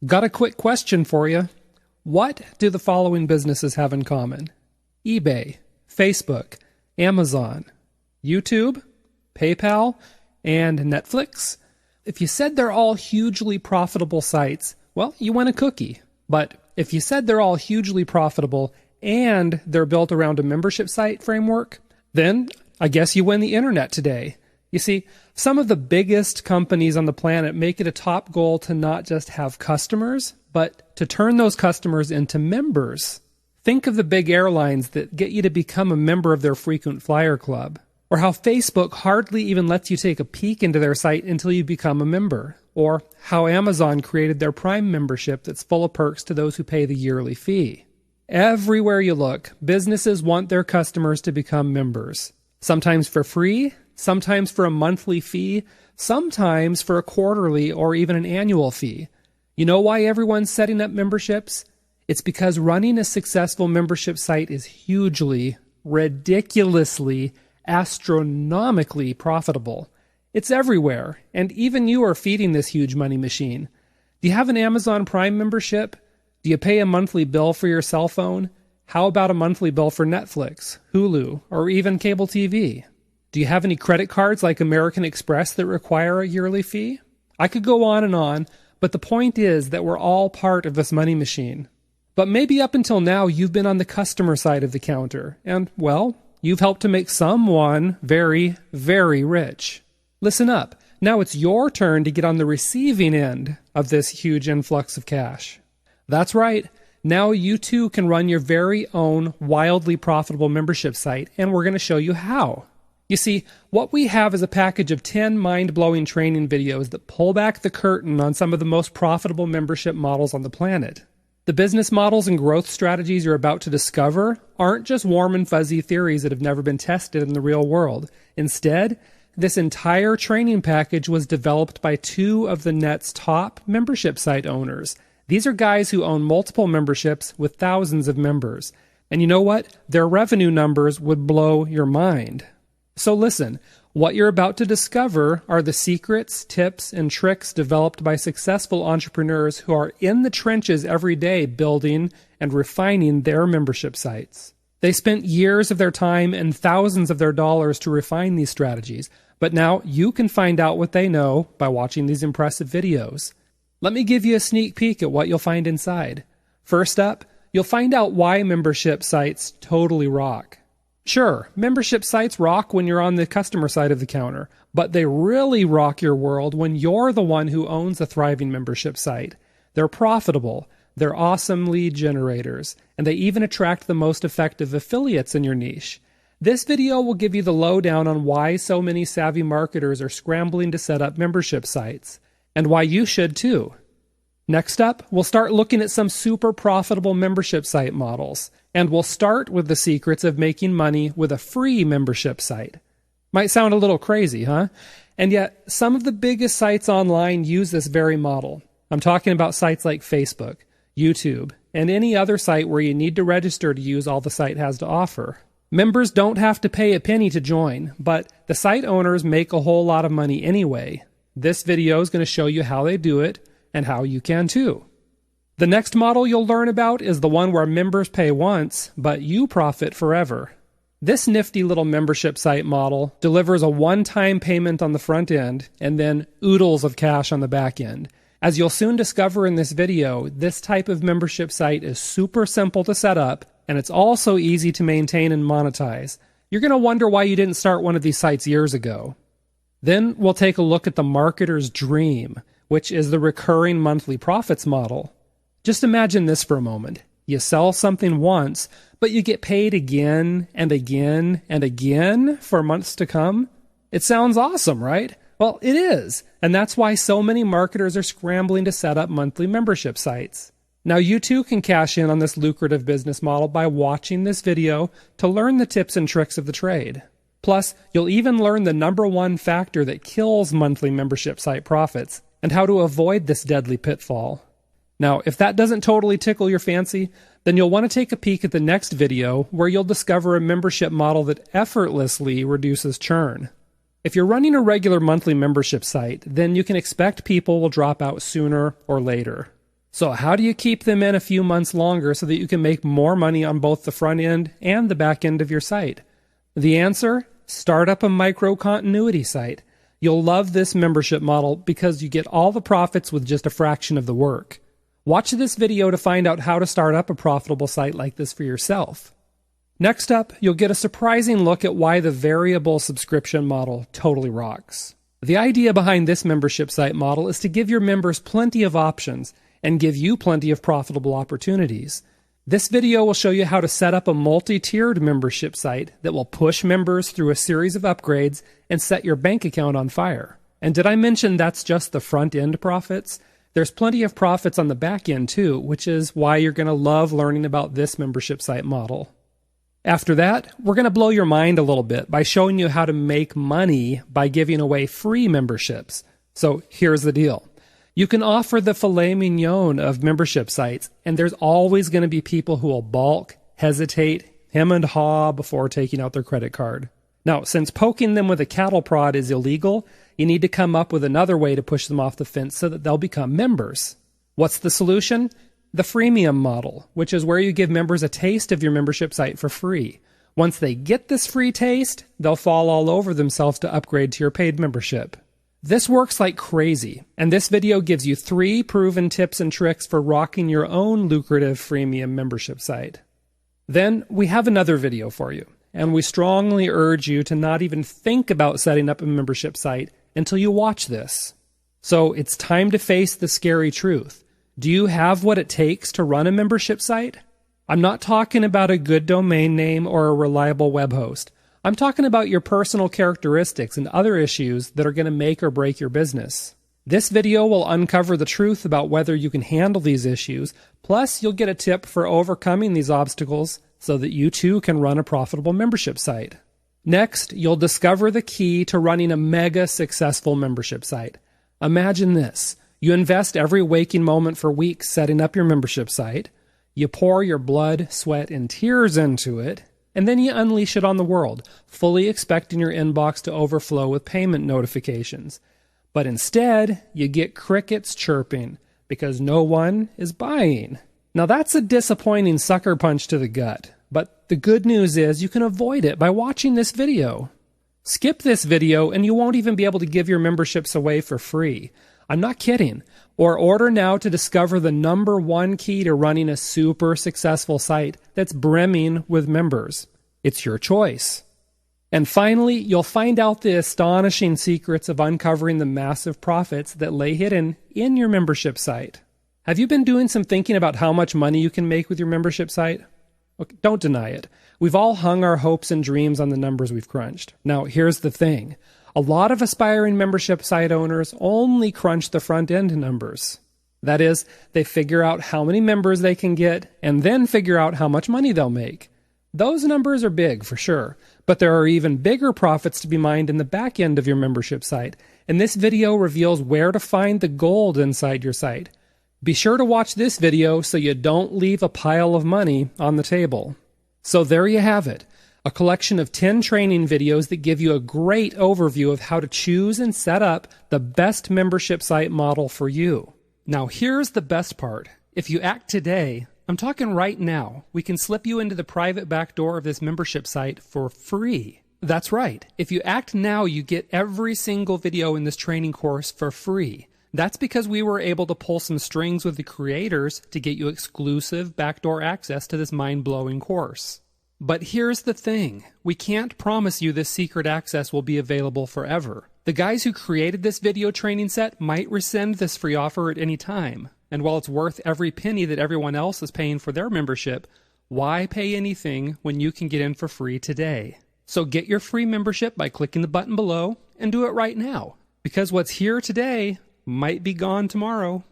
Got a quick question for you. What do the following businesses have in common? eBay, Facebook, Amazon, YouTube, PayPal, and Netflix? If you said they're all hugely profitable sites, well, you win a cookie. But if you said they're all hugely profitable and they're built around a membership site framework, then I guess you win the internet today. You see, some of the biggest companies on the planet make it a top goal to not just have customers, but to turn those customers into members. Think of the big airlines that get you to become a member of their frequent flyer club, or how Facebook hardly even lets you take a peek into their site until you become a member, or how Amazon created their Prime membership that's full of perks to those who pay the yearly fee. Everywhere you look, businesses want their customers to become members, sometimes for free, sometimes for a monthly fee, sometimes for a quarterly or even an annual fee. You know why everyone's setting up memberships? It's because running a successful membership site is hugely, ridiculously, astronomically profitable. It's everywhere, and even you are feeding this huge money machine. Do you have an Amazon Prime membership? Do you pay a monthly bill for your cell phone? How about a monthly bill for Netflix, Hulu, or even cable TV? Do you have any credit cards like American Express that require a yearly fee? I could go on, but the point is that we're all part of this money machine. But maybe up until now you've been on the customer side of the counter, and, well, you've helped to make someone very, very rich. Listen up. Now it's your turn to get on the receiving end of this huge influx of cash. That's right. Now you too can run your very own wildly profitable membership site, and we're going to show you how. You see, what we have is a package of 10 mind-blowing training videos that pull back the curtain on some of the most profitable membership models on the planet. The business models and growth strategies you're about to discover aren't just warm and fuzzy theories that have never been tested in the real world. Instead, this entire training package was developed by two of the net's top membership site owners. These are guys who own multiple memberships with thousands of members. And you know what? Their revenue numbers would blow your mind. So listen, what you're about to discover are the secrets, tips, and tricks developed by successful entrepreneurs who are in the trenches every day building and refining their membership sites. They spent years of their time and thousands of their dollars to refine these strategies, but now you can find out what they know by watching these impressive videos. Let me give you a sneak peek at what you'll find inside. First up, you'll find out why membership sites totally rock. Sure, membership sites rock when you're on the customer side of the counter, but they really rock your world when you're the one who owns a thriving membership site. They're profitable, they're awesome lead generators, and they even attract the most effective affiliates in your niche. This video will give you the lowdown on why so many savvy marketers are scrambling to set up membership sites, and why you should too. Next up, we'll start looking at some super profitable membership site models, and we'll start with the secrets of making money with a free membership site. Might sound a little crazy, huh? And yet, some of the biggest sites online use this very model. I'm talking about sites like Facebook, YouTube, and any other site where you need to register to use all the site has to offer. Members don't have to pay a penny to join, but the site owners make a whole lot of money anyway. This video is going to show you how they do it, and how you can too. The next model you'll learn about is the one where members pay once, but you profit forever. This nifty little membership site model delivers a one-time payment on the front end and then oodles of cash on the back end. As you'll soon discover in this video, this type of membership site is super simple to set up, and it's also easy to maintain and monetize. You're going to wonder why you didn't start one of these sites years ago. Then we'll take a look at the marketer's dream, which is the recurring monthly profits model. Just imagine this for a moment. You sell something once, but you get paid again and again and again for months to come. It sounds awesome, right? Well, it is. And that's why so many marketers are scrambling to set up monthly membership sites. Now you too can cash in on this lucrative business model by watching this video to learn the tips and tricks of the trade. Plus, you'll even learn the #1 factor that kills monthly membership site profits, and how to avoid this deadly pitfall. Now, if that doesn't totally tickle your fancy, then you'll want to take a peek at the next video where you'll discover a membership model that effortlessly reduces churn. If you're running a regular monthly membership site, then you can expect people will drop out sooner or later. So how do you keep them in a few months longer so that you can make more money on both the front end and the back end of your site? The answer? Start up a micro-continuity site. You'll love this membership model because you get all the profits with just a fraction of the work. Watch this video to find out how to start up a profitable site like this for yourself. Next up, you'll get a surprising look at why the variable subscription model totally rocks. The idea behind this membership site model is to give your members plenty of options and give you plenty of profitable opportunities. This video will show you how to set up a multi-tiered membership site that will push members through a series of upgrades and set your bank account on fire. And did I mention that's just the front end profits? There's plenty of profits on the back end too, which is why you're going to love learning about this membership site model. After that, we're going to blow your mind a little bit by showing you how to make money by giving away free memberships. So here's the deal. You can offer the filet mignon of membership sites, and there's always going to be people who will balk, hesitate, hem and haw before taking out their credit card. Now, since poking them with a cattle prod is illegal, you need to come up with another way to push them off the fence so that they'll become members. What's the solution? The freemium model, which is where you give members a taste of your membership site for free. Once they get this free taste, they'll fall all over themselves to upgrade to your paid membership. This works like crazy, and this video gives you 3 proven tips and tricks for rocking your own lucrative freemium membership site. Then we have another video for you, and we strongly urge you to not even think about setting up a membership site until you watch this. So it's time to face the scary truth. Do you have what it takes to run a membership site? I'm not talking about a good domain name or a reliable web host. I'm talking about your personal characteristics and other issues that are going to make or break your business. This video will uncover the truth about whether you can handle these issues, plus you'll get a tip for overcoming these obstacles so that you too can run a profitable membership site. Next, you'll discover the key to running a mega successful membership site. Imagine this. You invest every waking moment for weeks setting up your membership site. You pour your blood, sweat, and tears into it, and then you unleash it on the world, fully expecting your inbox to overflow with payment notifications. But instead, you get crickets chirping because no one is buying. Now that's a disappointing sucker punch to the gut, but the good news is you can avoid it by watching this video. Skip this video and you won't even be able to give your memberships away for free. I'm not kidding. Or order now to discover the #1 key to running a super successful site that's brimming with members. It's your choice. And finally, you'll find out the astonishing secrets of uncovering the massive profits that lay hidden in your membership site. Have you been doing some thinking about how much money you can make with your membership site? Look, don't deny it. We've all hung our hopes and dreams on the numbers we've crunched. Now, here's the thing. A lot of aspiring membership site owners only crunch the front-end numbers. That is, they figure out how many members they can get and then figure out how much money they'll make. Those numbers are big, for sure, but there are even bigger profits to be mined in the back end of your membership site, and this video reveals where to find the gold inside your site. Be sure to watch this video so you don't leave a pile of money on the table. So there you have it. A collection of 10 training videos that give you a great overview of how to choose and set up the best membership site model for you. Now here's the best part. If you act today, I'm talking right now, we can slip you into the private back door of this membership site for free. That's right. If you act now, you get every single video in this training course for free. That's because we were able to pull some strings with the creators to get you exclusive backdoor access to this mind-blowing course. But here's the thing, we can't promise you this secret access will be available forever. The guys who created this video training set might rescind this free offer at any time. And while it's worth every penny that everyone else is paying for their membership, why pay anything when you can get in for free today? So get your free membership by clicking the button below and do it right now. Because what's here today might be gone tomorrow.